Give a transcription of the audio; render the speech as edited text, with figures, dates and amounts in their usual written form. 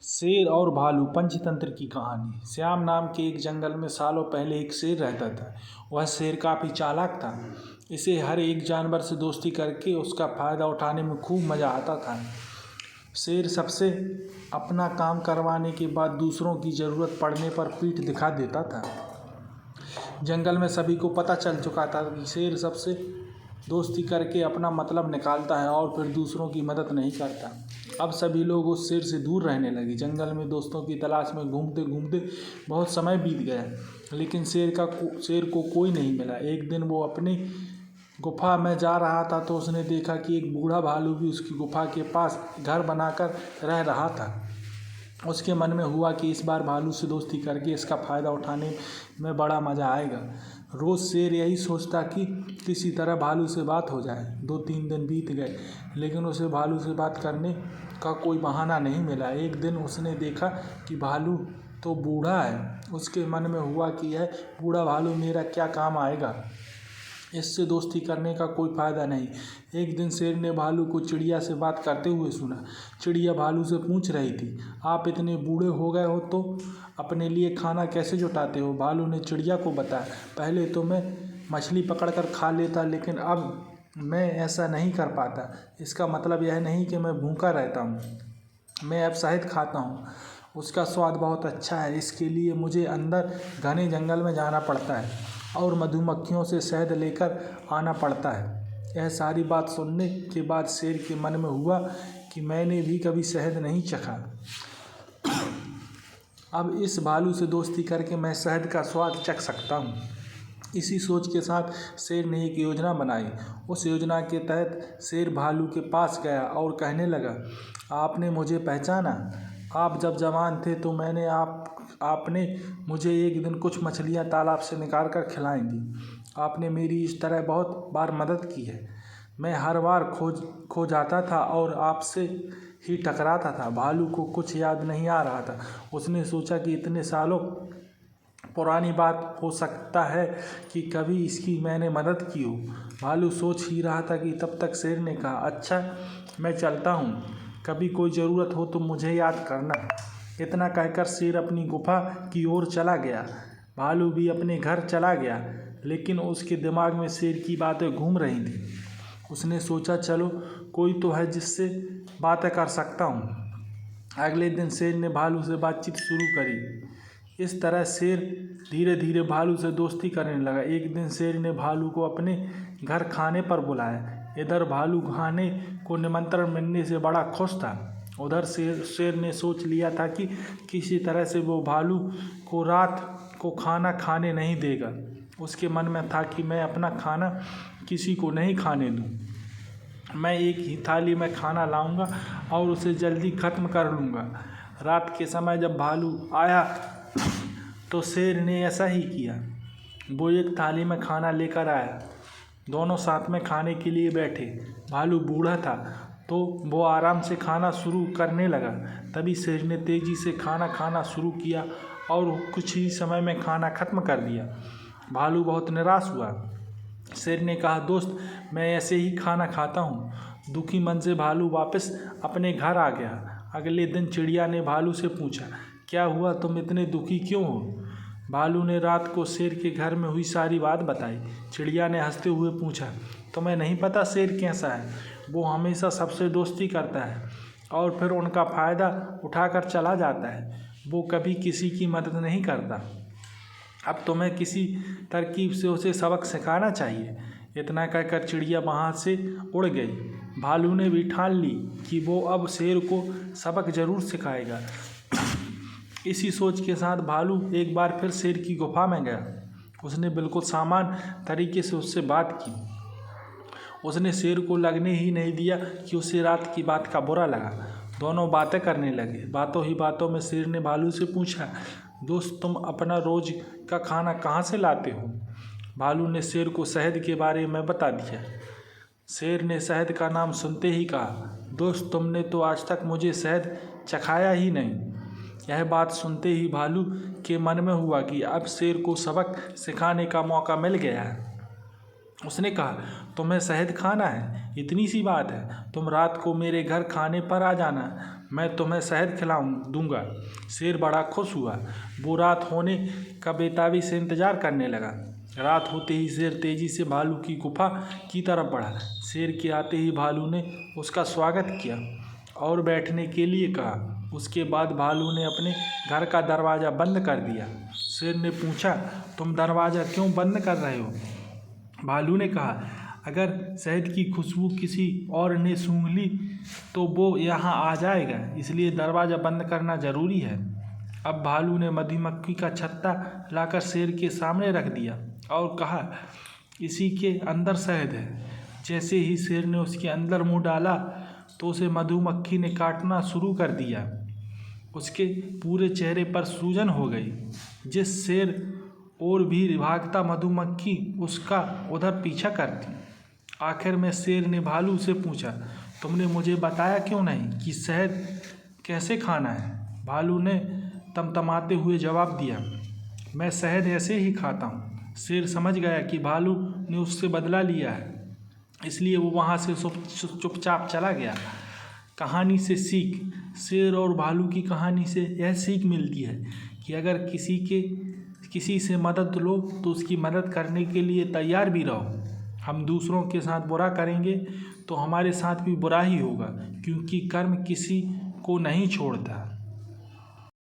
शेर और भालू पंचतंत्र की कहानी। श्याम नाम के एक जंगल में सालों पहले एक शेर रहता था। वह शेर काफ़ी चालाक था। इसे हर एक जानवर से दोस्ती करके उसका फ़ायदा उठाने में खूब मज़ा आता था। शेर सबसे अपना काम करवाने के बाद दूसरों की ज़रूरत पड़ने पर पीठ दिखा देता था। जंगल में सभी को पता चल चुका था कि शेर सबसे दोस्ती करके अपना मतलब निकालता है और फिर दूसरों की मदद नहीं करता। अब सभी लोग उस शेर से दूर रहने लगे। जंगल में दोस्तों की तलाश में घूमते घूमते बहुत समय बीत गया, लेकिन शेर को कोई नहीं मिला। एक दिन वो अपनी गुफा में जा रहा था तो उसने देखा कि एक बूढ़ा भालू भी उसकी गुफा के पास घर बनाकर रह रहा था। उसके मन में हुआ कि इस बार भालू से दोस्ती करके इसका फ़ायदा उठाने में बड़ा मज़ा आएगा। रोज़ शेर यही सोचता कि किसी तरह भालू से बात हो जाए। 2-3 दिन बीत गए, लेकिन उसे भालू से बात करने का कोई बहाना नहीं मिला। एक दिन उसने देखा कि भालू तो बूढ़ा है। उसके मन में हुआ कि यह बूढ़ा भालू मेरा क्या काम आएगा, इससे दोस्ती करने का कोई फ़ायदा नहीं। एक दिन शेर ने भालू को चिड़िया से बात करते हुए सुना। चिड़िया भालू से पूछ रही थी, आप इतने बूढ़े हो गए हो तो अपने लिए खाना कैसे जुटाते हो? भालू ने चिड़िया को बताया, पहले तो मैं मछली पकड़कर खा लेता, लेकिन अब मैं ऐसा नहीं कर पाता। इसका मतलब यह नहीं कि मैं भूखा रहता हूँ, मैं अब शहद खाता हूँ। उसका स्वाद बहुत अच्छा है, इसके लिए मुझे अंदर घने जंगल में जाना पड़ता है और मधुमक्खियों से शहद लेकर आना पड़ता है। यह सारी बात सुनने के बाद शेर के मन में हुआ कि मैंने भी कभी शहद नहीं चखा। अब इस भालू से दोस्ती करके मैं शहद का स्वाद चख सकता हूँ। इसी सोच के साथ शेर ने एक योजना बनाई। उस योजना के तहत शेर भालू के पास गया और कहने लगा, आपने मुझे पहचाना? आप जब जवान थे तो आपने मुझे एक दिन कुछ मछलियाँ तालाब से निकाल कर खिलाई थी। आपने मेरी इस तरह बहुत बार मदद की है। मैं हर बार खो जाता था और आपसे ही टकराता था। भालू को कुछ याद नहीं आ रहा था। उसने सोचा कि इतने सालों पुरानी बात हो सकता है कि कभी इसकी मैंने मदद की हो। भालू सोच ही रहा था कि तब तक शेर ने कहा, अच्छा मैं चलता हूँ, कभी कोई ज़रूरत हो तो मुझे याद करना। इतना कहकर शेर अपनी गुफा की ओर चला गया। भालू भी अपने घर चला गया, लेकिन उसके दिमाग में शेर की बातें घूम रही थी। उसने सोचा, चलो कोई तो है जिससे बातें कर सकता हूँ। अगले दिन शेर ने भालू से बातचीत शुरू करी। इस तरह शेर धीरे धीरे भालू से दोस्ती करने लगा। एक दिन शेर ने भालू को अपने घर खाने पर बुलाया। इधर भालू खाने को निमंत्रण मिलने से बड़ा खुश था। उधर शेर ने सोच लिया था कि किसी तरह से वो भालू को रात को खाना खाने नहीं देगा। उसके मन में था कि मैं अपना खाना किसी को नहीं खाने दूँ। मैं एक ही थाली में खाना लाऊंगा और उसे जल्दी ख़त्म कर लूँगा। रात के समय जब भालू आया तो शेर ने ऐसा ही किया। वो एक थाली में खाना लेकर आया। दोनों साथ में खाने के लिए बैठे। भालू बूढ़ा था तो वो आराम से खाना शुरू करने लगा। तभी शेर ने तेज़ी से खाना खाना शुरू किया और कुछ ही समय में खाना ख़त्म कर दिया। भालू बहुत निराश हुआ। शेर ने कहा, दोस्त मैं ऐसे ही खाना खाता हूँ। दुखी मन से भालू वापस अपने घर आ गया। अगले दिन चिड़िया ने भालू से पूछा, क्या हुआ, तुम इतने दुखी क्यों हो? भालू ने रात को शेर के घर में हुई सारी बात बताई। चिड़िया ने हंसते हुए पूछा, तुम्हें नहीं पता शेर कैसा है? वो हमेशा सबसे दोस्ती करता है और फिर उनका फ़ायदा उठाकर चला जाता है। वो कभी किसी की मदद नहीं करता। अब तुम्हें किसी तरकीब से उसे सबक सिखाना चाहिए। इतना कहकर चिड़िया वहाँ से उड़ गई। भालू ने भी ठान ली कि वो अब शेर को सबक ज़रूर सिखाएगा। इसी सोच के साथ भालू एक बार फिर शेर की गुफा में गया। उसने बिल्कुल सामान्य तरीके से उससे बात की। उसने शेर को लगने ही नहीं दिया कि उसे रात की बात का बुरा लगा। दोनों बातें करने लगे। बातों ही बातों में शेर ने भालू से पूछा, दोस्त तुम अपना रोज़ का खाना कहाँ से लाते हो? भालू ने शेर को शहद के बारे में बता दिया। शेर ने शहद का नाम सुनते ही कहा, दोस्त तुमने तो आज तक मुझे शहद चखाया ही नहीं। यह बात सुनते ही भालू के मन में हुआ कि अब शेर को सबक सिखाने का मौका मिल गया है। उसने कहा, तुम्हें शहद खाना है? इतनी सी बात है, तुम रात को मेरे घर खाने पर आ जाना। मैं तुम्हें शहद दूंगा। शेर बड़ा खुश हुआ। वो रात होने का बेताबी से इंतजार करने लगा। रात होते ही शेर तेजी से भालू की गुफा की तरफ बढ़ा। शेर के आते ही भालू ने उसका स्वागत किया और बैठने के लिए कहा। उसके बाद भालू ने अपने घर का दरवाज़ा बंद कर दिया। शेर ने पूछा, तुम दरवाज़ा क्यों बंद कर रहे हो? भालू ने कहा, अगर शहद की खुशबू किसी और ने सूंघ ली तो वो यहाँ आ जाएगा, इसलिए दरवाज़ा बंद करना ज़रूरी है। अब भालू ने मधुमक्खी का छत्ता लाकर शेर के सामने रख दिया और कहा, इसी के अंदर शहद है। जैसे ही शेर ने उसके अंदर मुंह डाला तो उसे मधुमक्खी ने काटना शुरू कर दिया। उसके पूरे चेहरे पर सूजन हो गई। जिस शेर और भी भागता मधुमक्खी उसका उधर पीछा करती। आखिर में शेर ने भालू से पूछा, तुमने मुझे बताया क्यों नहीं कि शहद कैसे खाना है? भालू ने तमतमाते हुए जवाब दिया, मैं शहद ऐसे ही खाता हूँ। शेर समझ गया कि भालू ने उससे बदला लिया है, इसलिए वो वहाँ से चुपचाप चला गया। कहानी से सीख। शेर और भालू की कहानी से यह सीख मिलती है कि अगर किसी से मदद लो तो उसकी मदद करने के लिए तैयार भी रहो। हम दूसरों के साथ बुरा करेंगे तो हमारे साथ भी बुरा ही होगा, क्योंकि कर्म किसी को नहीं छोड़ता।